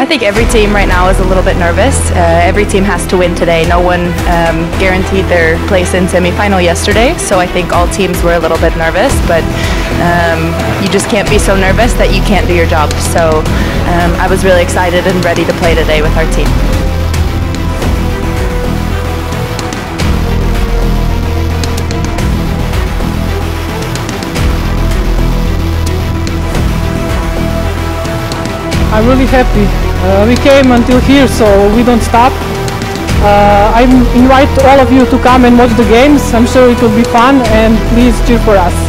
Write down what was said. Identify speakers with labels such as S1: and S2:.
S1: I think every team right now is a little bit nervous. Every team has to win today. No one guaranteed their place in semi-final yesterday, so I think all teams were a little bit nervous, but you just can't be so nervous that you can't do your job. So I was really excited and ready to play today with our team.
S2: I'm really happy. We came until here, so we don't stop. I invite all of you to come and watch the games. I'm sure it will be fun, and please cheer for us.